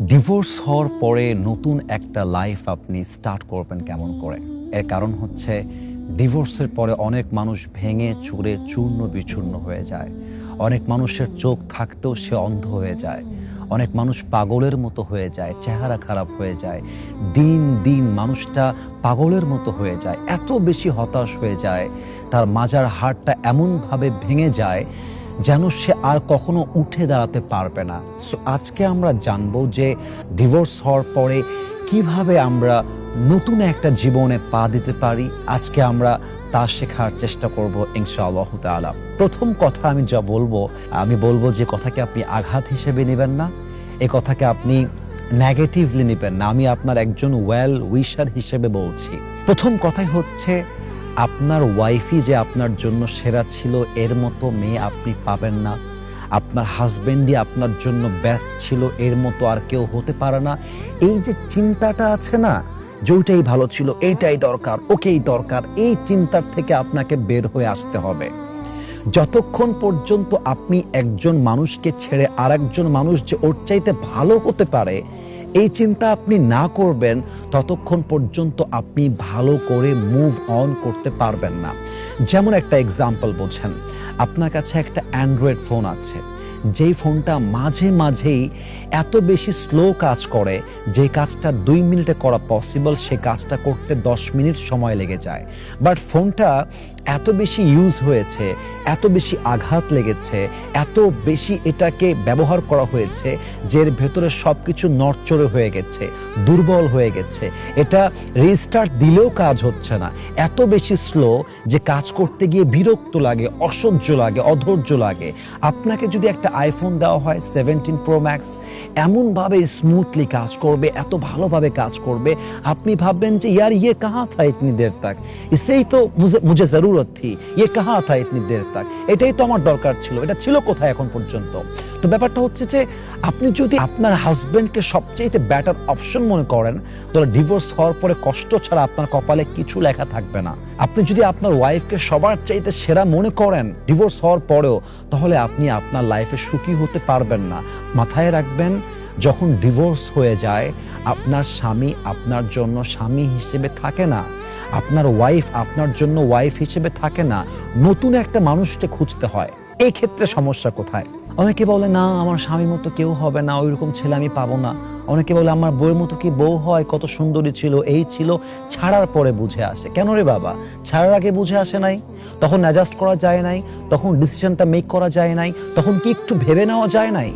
Divorce হওয়ার পরে নতুন একটা লাইফ আপনি স্টার্ট করবেন কেমন করে? এর কারণ হচ্ছে ডিভোর্সের পরে অনেক মানুষ ভেঙে চুরে চূর্ণ বিচূর্ণ হয়ে যায়। অনেক মানুষের চোখ থাকতেও সে অন্ধ হয়ে যায়। অনেক মানুষ পাগলের মতো হয়ে যায়, চেহারা খারাপ হয়ে যায়। দিন দিন মানুষটা পাগলের মতো হয়ে যায়, এত বেশি হতাশ হয়ে যায়, তার মাজার হাড়টা এমনভাবে ভেঙে যায় যেন সে আর কখনো উঠে দাঁড়াতে পারবে না। সো আজকে আমরা জানবো যে ডিভোর্স হওয়ার পরে কিভাবে আমরা নতুন একটা জীবনে পা দিতে পারি। আজকে আমরা তা শেখার চেষ্টা করব ইনশাআল্লাহ তাআলা। প্রথম কথা আমি বলবো যে কথাকে আপনি আঘাত হিসেবে নেবেন না, এই কথাকে আপনি নেগেটিভলি নেবেন না। আমি আপনার একজন ওয়েল উইশার হিসেবে বলছি। প্রথম কথাই হচ্ছে, আপনার ওয়াইফই যে আপনার জন্য সেরা ছিল এর মতো মেয়ে আপনি পাবেন না। আপনার হাজবেন্ডই আপনার জন্য বেস্ট ছিল এর মতো আর কেউ হতে পারে না। এই যে চিন্তাটা আছে না, যেটাই ভালো ছিল, এইটাই দরকার, ওকেই দরকার, এই চিন্তার থেকে আপনাকে বের হয়ে আসতে হবে। যতক্ষণ পর্যন্ত আপনি একজন মানুষকে ছেড়ে আরেকজন মানুষ যে ওর চাইতে ভালো হতে পারে এই চিন্তা আপনি না করবেন, ততক্ষণ পর্যন্ত আপনি ভালো করে মুভ অন করতে পারবেন না। যেমন একটা এক্সাম্পল বোঝেন, আপনার কাছে একটা অ্যান্ড্রয়েড ফোন আছে, যেই ফোনটা মাঝে মাঝেই এত বেশি স্লো কাজ করে, যে কাজটা 2 মিনিটে করা পসিবল সে কাজটা করতে 10 মিনিট সময় লেগে যায়। বাট ফোনটা এত বেশি ইউজ হয়েছে, এত বেশি আঘাত লেগেছে, এত বেশি এটাকে ব্যবহার করা হয়েছে যে এর ভেতরে সব কিছু নড়চড়ে হয়ে গেছে, দুর্বল হয়ে গেছে। এটা রিস্টার্ট দিলেও কাজ হচ্ছে না, এত বেশি স্লো যে কাজ করতে গিয়ে বিরক্ত লাগে, অসহ্য লাগে, অধৈর্য লাগে। আপনাকে যদি একটা আইফোন দেওয়া হয় 17 প্রো ম্যাক্স, এমনভাবে স্মুথলি কাজ করবে, এত ভালোভাবে কাজ করবে, আপনি ভাববেন যে ইয়ার ইয়ে কাহা থা ইতনি দের তক, ইসেই তো মুঝে জরুরত থি, ইয়ে কাহা থা ইতনি দের তক, এটাই তো আমার দরকার ছিল, এটা ছিল কোথায় এখন পর্যন্ত। তো ব্যাপারটা হচ্ছে যে আপনি যদি আপনার হাজবেন্ডকে সবচেয়ে বেটার অপশন মনে করেন, তাহলে ডিভোর্স হওয়ার পরে কষ্ট ছাড়া আপনার কপালে কিছু লেখা থাকবে না। আপনি যদি আপনার ওয়াইফকে সবার চাইতে সেরা মনে করেন ডিভোর্স হওয়ার পরেও, তাহলে আপনি আপনার লাইফে সুখী হতে পারবেন না। মাথায় রাখবেন, যখন ডিভোর্স হয়ে যায় আপনার স্বামী আপনার জন্য স্বামী হিসেবে থাকে না, আপনার ওয়াইফ আপনার জন্য ওয়াইফ হিসেবে থাকে না, নতুন একটা মানুষকে খুঁজতে হয়। এই ক্ষেত্রে সমস্যা কোথায়? অনেকে বলে না আমার স্বামীর মতো কেউ হবে না, ওইরকম ছেলে আমি পাবো না। অনেকে বলে আমার বউয়ের মতো কি বউ হয়, কত সুন্দরী ছিল, এই ছিল। ছাড়ার পরে বুঝে আসে। কেন রে বাবা? ছাড়ার আগে বুঝে আসে নাই? তখন অ্যাডজাস্ট করা যায় নাই? তখন ডিসিশনটা মেক করা যায় নাই? তখন কি একটু ভেবে নেওয়া যায় নাই?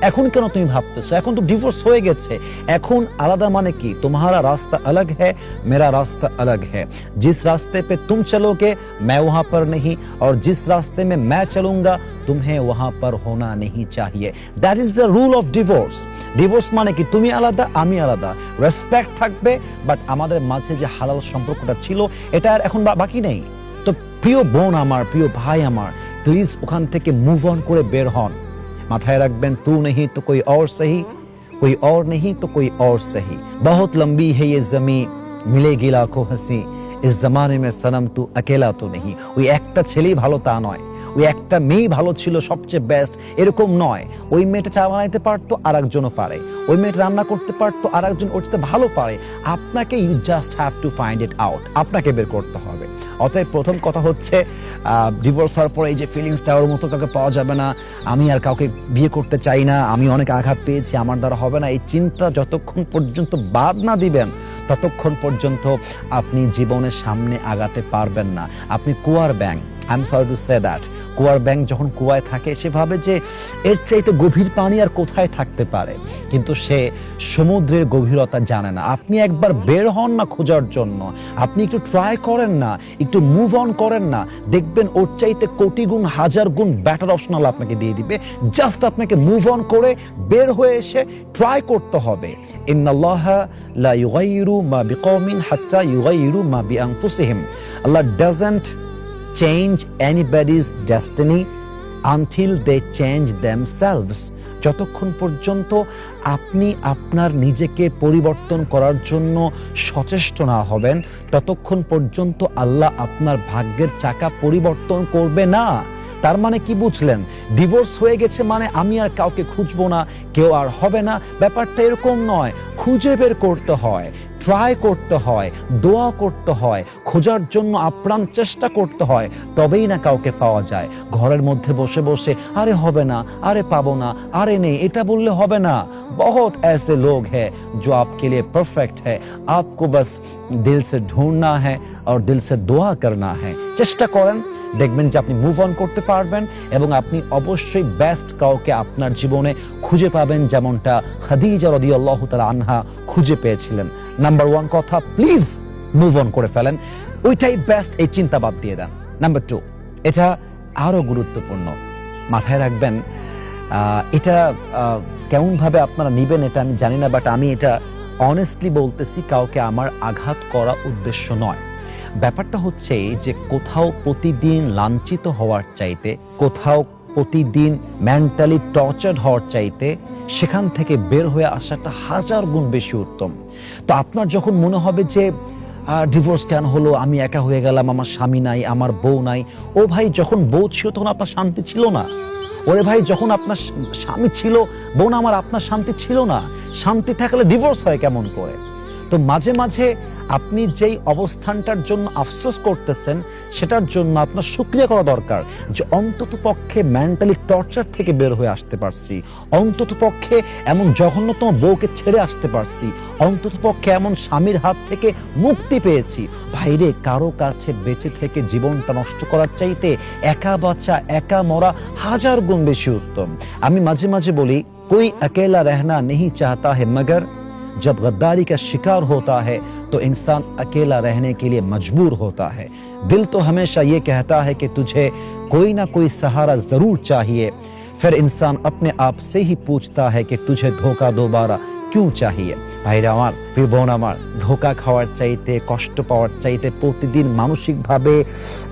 এখন কেন তুমি ভাবতেছো? এখন তো ডিভোর্স হয়ে গেছে। এখন আলাদা মানে কি? তোমারা রাস্তা अलग है, मेरा रास्ता अलग है। जिस रास्ते पे तुम चलोगे मैं वहां पर नहीं, और जिस रास्ते में मैं चलूंगा तुम्हें वहां पर होना नहीं चाहिए। That is the rule of divorce. Divorce মানে কি? তুমি আলাদা, আমি আলাদা, রেসপেক্ট থাকবে, বাট আমাদের মাঝে যে হালাল সম্পর্কটা ছিল এটা আর এখন বাকি নেই। তো প্রিয় বোন আমার, প্রিয় ভাই আমার, প্লিজ ওখান থেকে মুভ অন করে বের হন। মাথায় রাখবেন, তু নেহি তো কোই और सही, कोई और नहीं तो कोई और सही, बहुत लंबी है ये जमी, मिलेगी लाखों हंसी, इस जमाने में सनम तू अकेला तो नहीं। ওই একটা ছেলেই ভালো তা নয়, ওই একটা মেয়েই ভালো ছিল সবচেয়ে বেস্ট এরকম নয়। ওই মেয়েটা চা বানাইতে পারতো আর একজনও পারে, ওই মেয়েটা রান্না করতে পারতো আর একজন ওর চেয়ে ভালো পারে। আপনাকে you just have to find it out, আপনাকে বের করতে হবে। অতএব প্রথম কথা হচ্ছে, ডিভোর্স হওয়ার পরে এই যে ফিলিংসটা ওর মতো কাউকে পাওয়া যাবে না, আমি আর কাউকে বিয়ে করতে চাই না, আমি অনেক আঘাত পেয়েছি, আমার দ্বারা হবে না, এই চিন্তা যতক্ষণ পর্যন্ত বাদ না দিবেন ততক্ষণ পর্যন্ত আপনি জীবনের সামনে আগাতে পারবেন না। আপনি কুয়ার ব্যাঙ, I am sorry to say that, কুয়ার ব্যাঙ যখন কুয়ায় থাকে সে ভাবে যে এর চাইতে গভীর পানি আর কোথায় থাকতে পারে, কিন্তু সে সমুদ্রের গভীরতা জানে না। আপনি একবার বের হন না খোঁজার জন্য, আপনি একটু ট্রাই করেন না, একটু মুভ অন করেন না, দেখবেন ওর চাইতে কোটি গুণ হাজার গুণ বেটার অপশনাল আপনাকে দিয়ে দিবে। জাস্ট আপনাকে মুভ অন করে বের হয়ে এসে ট্রাই করতে হবে। ইন্নাল্লাহা লা ইউগাইয়িরু মা বিকওমিন হাত্তা ইউগাইয়িরু মা বিআনফুসিহিম। আল্লাহ doesn't change anybody's destiny until they change themselves. যতক্ষণ পর্যন্ত আপনি আপনার নিজেকে পরিবর্তন করার জন্য সচেষ্ট না হবেন ততক্ষণ পর্যন্ত আল্লাহ আপনার ভাগ্যের চাকা পরিবর্তন করবে না। তার মানে কি বুঝলেন? ডিভোর্স হয়ে গেছে মানে আমি আর কাউকে খুঁজবো না, কেউ আর হবে না, ব্যাপারটা এরকম নয়। খুঁজে বের করতে হয়, ট্রাই করতে হয়, দোয়া করতে হয়, খোঁজার জন্য আপ্রাণ চেষ্টা করতে হয়, তবেই না কাউকে পাওয়া যায়। ঘরের মধ্যে বসে বসে আরে হবে না, আরে পাবো না, আরে নেই, এটা বললে হবে না। बहुत ऐसे लोग हैं जो आपके लिए परफेक्ट है, आपको बस दिल से ढूंढना है और दिल से দোয়া करना है। চেষ্টা করেন, দেখবেন যে আপনি মুভ অন করতে পারবেন এবং আপনি অবশ্যই বেস্ট কাউকে আপনার জীবনে খুঁজে পাবেন, যেমনটা খাদিজা রাদিয়াল্লাহু তাআলা আনহা খুঁজে পেয়েছিলেন। নাম্বার 1 কথা, প্লিজ মুভ অন করে ফেলেন, ওইটাই বেস্ট, এই চিন্তা বাদ দিয়ে দেন। নাম্বার 2, এটা আরো গুরুত্বপূর্ণ, মাথায় রাখবেন। এটা কেমন ভাবে আপনারা নিবেন এটা আমি জানি না, বাট আমি এটা অনেস্টলি বলতেছি, কাউকে আমার আঘাত করা উদ্দেশ্য নয়। ব্যাপারটা হচ্ছে যে কোথাও প্রতিদিন লাঞ্ছিত হওয়ার চাইতে, কোথাও প্রতিদিন মেন্টালি টর্চার্ড হওয়ার চাইতে সেখান থেকে বের হয়ে আসাটা 1000 গুণ বেশি উত্তম। তো আপনার যখন মনে হবে যে ডিভোর্স কেন হলো, আমি একা হয়ে গেলাম, আমার স্বামী নাই, আমার বউ নাই, ও ভাই যখন বউ ছিল তখন আপনার শান্তি ছিল না? ওরে ভাই যখন আপনার স্বামী ছিল, বোন আমার, আপনার শান্তি ছিল না? শান্তি থাকলে ডিভোর্স হয় কেমন করে? তো মাঝে মাঝে আপনি যেই অবস্থানটার জন্য আফসোস করতেছেন সেটার জন্য আপনার শুকরিয়া করা দরকার, যে অন্তত পক্ষে মেন্টালি টর্চার থেকে বের হয়ে আসতে পারছি, অন্তত পক্ষে এমন জঘন্যতম বউকে ছেড়ে আসতে পারছি, অন্তত পক্ষে এমন স্বামীর হাত থেকে মুক্তি পেয়েছি। ভাইরে, কারো কাছে বেঁচে থেকে জীবনটা নষ্ট করার চাইতে একা বাঁচা, একা মরা 1000 গুণ বেশি উত্তম। আমি মাঝে মাঝে বলি, कोई अकेला रहना नहीं चाहता है, मगर जब गद्दारी का शिकार होता है तो इंसान अकेला रहने के लिए मजबूर होता है। दिल तो हमेशा ये कहता है कि तुझे कोई ना कोई सहारा जरूर चाहिए, फिर इंसान अपने आप से ही पूछता है कि तुझे धोखा दोबारा क्यों चाहिए। ভাইরা আমার, প্রিয় বোন আমার, ধোকা খাওয়ার চাইতে, কষ্ট পাওয়ার চাইতে, প্রতিদিন মানসিকভাবে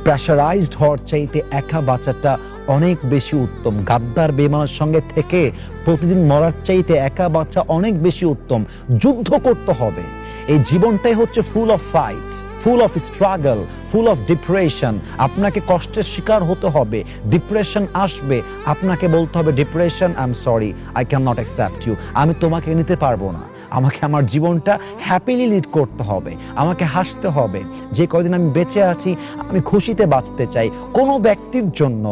প্রেশারাইজড হওয়ার চাইতে একা বাঁচাটা অনেক বেশি উত্তম। গাদ্দার বেঈমানের সঙ্গে থেকে প্রতিদিন মরার চাইতে একা বাঁচা অনেক বেশি উত্তম। যুদ্ধ করতে হবে, এই জীবনটাই হচ্ছে full of fight, full of struggle, full of depression. আপনাকে কষ্টের শিকার হতে হবে, ডিপ্রেশন আসবে, আপনাকে বলতে হবে depression, I am sorry, I can not accept you, আমি তোমাকে নিতে পারবো না, আমাকে আমার জীবনটা হ্যাপিলি লিড করতে হবে, আমাকে হাসতে হবে, যে কয়দিন আমি বেঁচে আছি আমি খুশিতে বাঁচতে চাই। কোনো ব্যক্তির জন্য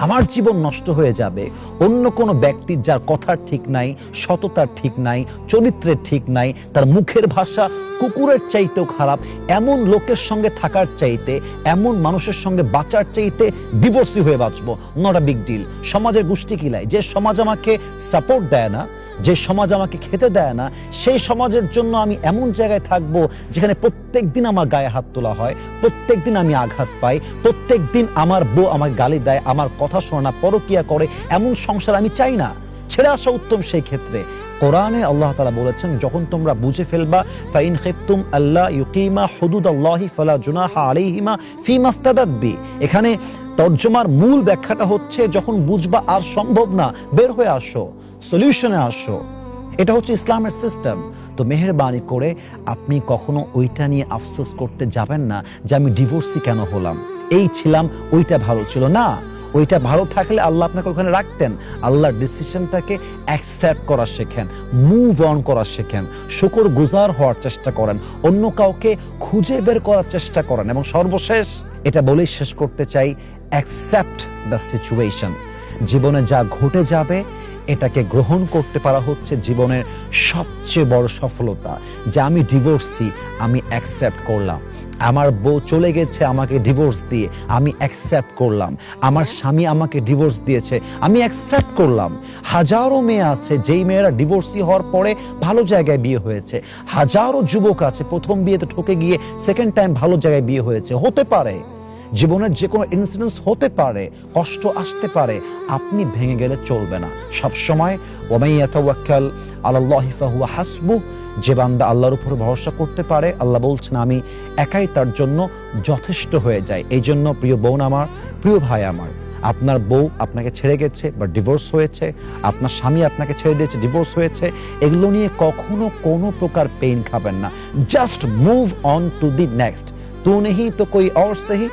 আমার জীবন নষ্ট হয়ে যাবে, অন্য কোনো ব্যক্তির যার কথার ঠিক নাই, সততার ঠিক নাই, চরিত্রের ঠিক নাই, তার মুখের ভাষা কুকুরের চাইতেও খারাপ, এমন লোকের সঙ্গে থাকার চাইতে, এমন মানুষের সঙ্গে বাঁচার চাইতে ডিভোর্সি হয়ে বাঁচবো, নট আ বিগ ডিল। সমাজের গোষ্ঠী কিলাই, যে সমাজ আমাকে সাপোর্ট দেয় না, যে সমাজ আমাকে খেতে দেয় না, সেই সমাজের জন্য আমি এমন জায়গায় থাকবো যেখানে প্রত্যেক দিন আমার গায়ে হাত তোলা হয়, প্রত্যেক দিন আমি আঘাত পাই, প্রত্যেক দিন আমার বউ আমাকে গালি দেয়, আমার কথা শোনে না, পরকিয়া করে, এমন সংসার আমি চাই না। ছেড়ে আসা উত্তম। সেই ক্ষেত্রে কোরআনে আল্লাহ তাআলা বলেছেন, যখন তোমরা বুঝে ফেলবা, ফাইন খিফতুম আল্লা ইউকিমা হুদুদাল্লাহি ফালা জুনাহা আলাইহিমা ফিমা ইফতাদাত বি। এখানে তরজমার মূল ব্যাখ্যাটা হচ্ছে, যখন বুঝবা আর সম্ভব না, বের হয়ে আসো, সলিউশনে আসো। এটা হচ্ছে ইসলামের সিস্টেম। তো মেহেরবানি করে আপনি কখনো ওইটা নিয়ে আফসোস করতে যাবেন না যে আমি ডিভোর্সি কেন হলাম, এই ছিলাম, ওইটা ভালো ছিল না। ওইটা ভালো থাকলে আল্লাহ আপনাকে ওখানে রাখতেন। আল্লাহর ডিসিশনটাকে অ্যাকসেপ্ট করা শেখেন, মুভ অন করা শেখেন, শুকর গুজার হওয়ার চেষ্টা করেন, অন্য কাউকে খুঁজে বের করার চেষ্টা করেন, এবং সর্বশেষ এটা বলেই শেষ করতে চাই, অ্যাকসেপ্ট দ্য সিচুয়েশন। জীবনে যা ঘটে যাবে এটাকে গ্রহণ করতে পারা হচ্ছে জীবনের সবচেয়ে বড় সফলতা। যে আমি ডিভোর্সি, আমি অ্যাকসেপ্ট করলাম। আমার বউ চলে গেছে আমাকে ডিভোর্স দিয়ে, আমি অ্যাকসেপ্ট করলাম। আমার স্বামী আমাকে ডিভোর্স দিয়েছে, আমি অ্যাকসেপ্ট করলাম। হাজারো মেয়ে আছে যেই মেয়েরা ডিভোর্সি হওয়ার পরে ভালো জায়গায় বিয়ে হয়েছে। হাজারো যুবক আছে প্রথম বিয়েতে ঠকে গিয়ে সেকেন্ড টাইম ভালো জায়গায় বিয়ে হয়েছে। হতে পারে, জীবনের যে কোনো ইনসিডেন্স হতে পারে, কষ্ট আসতে পারে, আপনি ভেঙে গেলে চলবে না। সবসময় ওয়ামান ইয়াতাওয়াক্কাল আলাল্লাহি ফাহুয়া হাসবুহ, যে বান্দা আল্লাহর উপর ভরসা করতে পারে, আল্লাহ বলছেন আমি একাই তার জন্য যথেষ্ট হয়ে যাই। এই জন্য প্রিয় বোন আমার, প্রিয় ভাই আমার, আপনার বউ আপনাকে ছেড়ে গেছে বা ডিভোর্স হয়েছে, আপনার স্বামী আপনাকে ছেড়ে দিয়েছে, ডিভোর্স হয়েছে, এগুলো নিয়ে কখনো কোনো প্রকার পেইন খাবেন না। Just move on to the next. তু নেহি তো কোই और सही,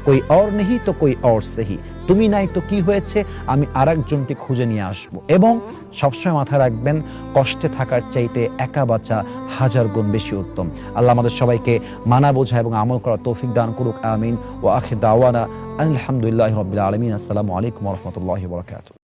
कोई और नहीं तो कोई और सही, তুমি নাই তো কি হয়েছে, আমি আরেকজনকে খুঁজে নিয়ে আসব। এবং সবসময় মাথায় রাখবেন, কষ্টে থাকার চাইতে একা বাঁচা হাজার গুণ বেশি উত্তম। আল্লাহ আমাদের সবাইকে মানা বোঝা এবং আমল করার তৌফিক দান করুক, আমিন। ওয়া আখির দাওয়ানা আলহামদুলিল্লাহি রাব্বিল আলামিন। আসসালামু আলাইকুম ওয়া রাহমাতুল্লাহি ওয়া বারাকাতুহু।